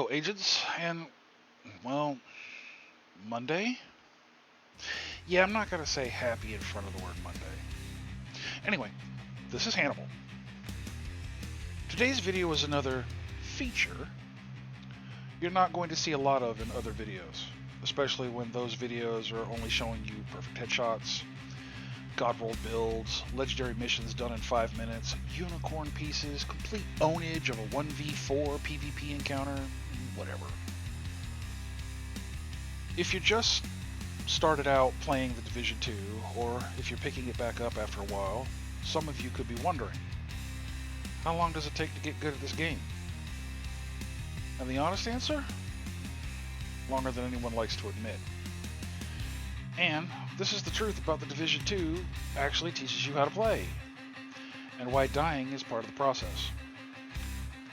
Hello, agents, and, well, Monday? Yeah, I'm not going to say happy in front of the word Monday. Anyway, this is Hannibal. Today's video is another feature you're not going to see a lot of in other videos, especially when those videos are only showing you perfect headshots, god roll builds, legendary missions done in 5 minutes, unicorn pieces, complete ownage of a 1v4 PvP encounter, whatever. If you just started out playing the Division 2, or if you're picking it back up after a while, some of you could be wondering, how long does it take to get good at this game? And the honest answer? Longer than anyone likes to admit. And this is the truth about the Division 2 actually teaches you how to play, and why dying is part of the process.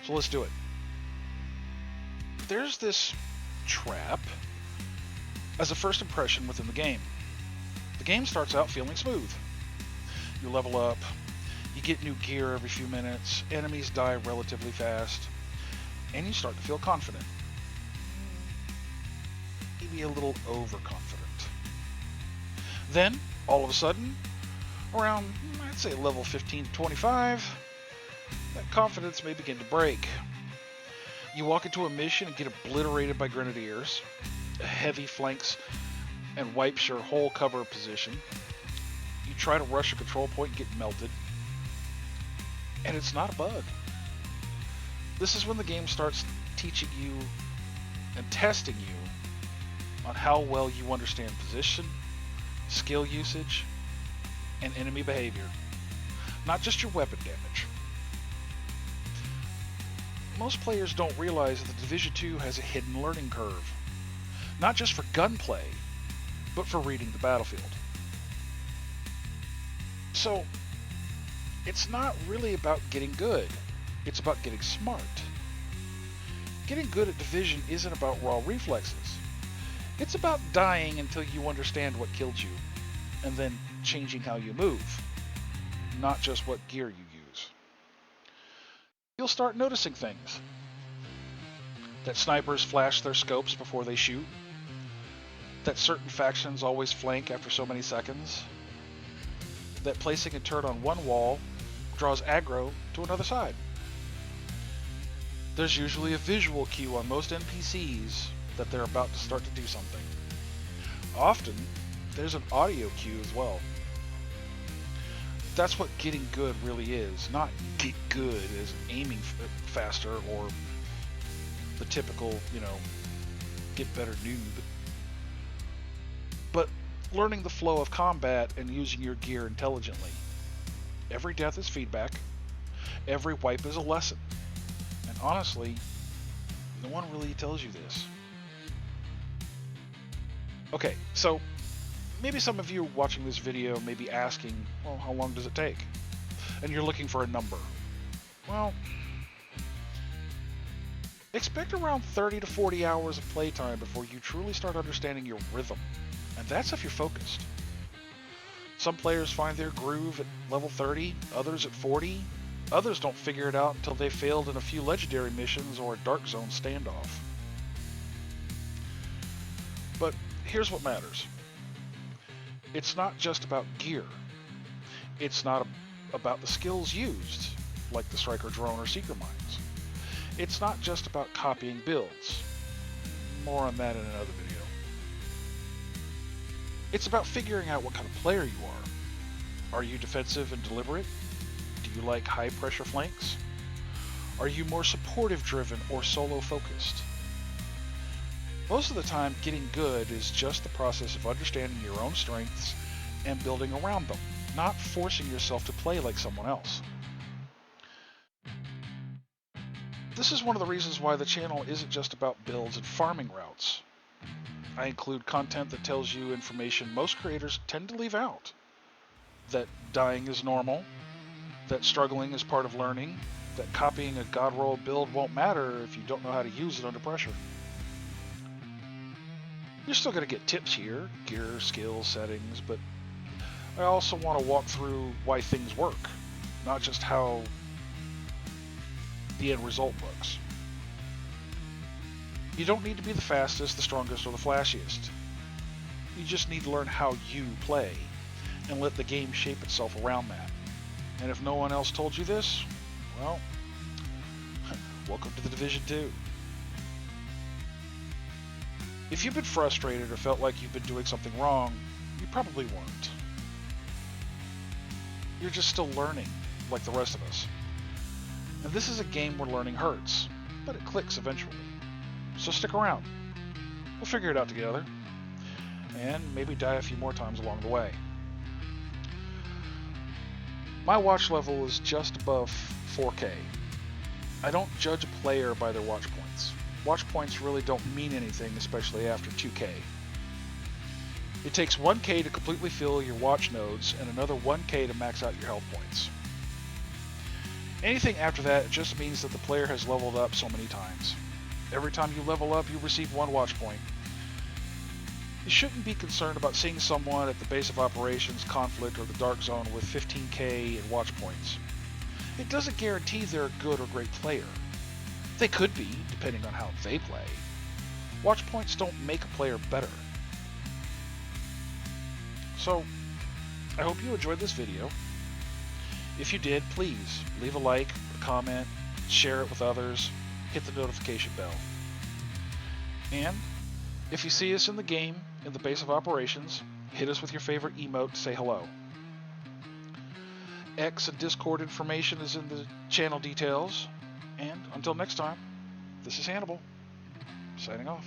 So let's do it. There's this trap as a first impression within the game. The game starts out feeling smooth. You level up, you get new gear every few minutes, enemies die relatively fast, and you start to feel confident. Maybe a little overconfident. Then, all of a sudden, around, I'd say level 15 to 25, that confidence may begin to break. You walk into a mission and get obliterated by grenadiers, a heavy flanks and wipes your whole cover position. You try to rush a control point and get melted. And it's not a bug. This is when the game starts teaching you and testing you on how well you understand position, skill usage, and enemy behavior. Not just your weapon damage. Most players don't realize that the Division 2 has a hidden learning curve. Not just for gunplay, but for reading the battlefield. So, it's not really about getting good. It's about getting smart. Getting good at Division isn't about raw reflexes. It's about dying until you understand what killed you, and then changing how you move, not just what gear you use. You'll start noticing things. That snipers flash their scopes before they shoot. That certain factions always flank after so many seconds. That placing a turret on one wall draws aggro to another side. There's usually a visual cue on most NPCs that they're about to start to do something. Often, there's an audio cue as well. That's what getting good really is, not get good as aiming faster or the typical, get better noob. But learning the flow of combat and using your gear intelligently. Every death is feedback. Every wipe is a lesson. And honestly, no one really tells you this. Okay, so maybe some of you watching this video may be asking, well, how long does it take? And you're looking for a number. Well, expect around 30 to 40 hours of playtime before you truly start understanding your rhythm. And that's if you're focused. Some players find their groove at level 30, others at 40. Others don't figure it out until they've failed in a few legendary missions or a Dark Zone standoff. But here's what matters. It's not just about gear. It's not about the skills used, like the Striker Drone or Seeker Mines. It's not just about copying builds. More on that in another video. It's about figuring out what kind of player you are. Are you defensive and deliberate? Do you like high pressure flanks? Are you more supportive driven or solo focused? Most of the time, getting good is just the process of understanding your own strengths and building around them, not forcing yourself to play like someone else. This is one of the reasons why the channel isn't just about builds and farming routes. I include content that tells you information most creators tend to leave out. That dying is normal, that struggling is part of learning, that copying a god roll build won't matter if you don't know how to use it under pressure. You're still going to get tips here, gear, skills, settings, but I also want to walk through why things work, not just how the end result looks. You don't need to be the fastest, the strongest, or the flashiest. You just need to learn how you play and let the game shape itself around that. And if no one else told you this, well, welcome to the Division 2. If you've been frustrated or felt like you've been doing something wrong, you probably weren't. You're just still learning, like the rest of us. And this is a game where learning hurts, but it clicks eventually. So stick around. We'll figure it out together. And maybe die a few more times along the way. My watch level is just above 4K. I don't judge a player by their watch points. Watch points really don't mean anything, especially after 2K. It takes 1K to completely fill your watch nodes and another 1K to max out your health points. Anything after that just means that the player has leveled up so many times. Every time you level up, you receive 1 watch point. You shouldn't be concerned about seeing someone at the base of operations, conflict, or the dark zone with 15K in watch points. It doesn't guarantee they're a good or great player. They could be, depending on how they play. Watch points don't make a player better. So, I hope you enjoyed this video. If you did, please leave a like, a comment, share it with others, hit the notification bell. And if you see us in the game, in the base of operations, hit us with your favorite emote to say hello. X and Discord information is in the channel details. And until next time, this is Hannibal, signing off.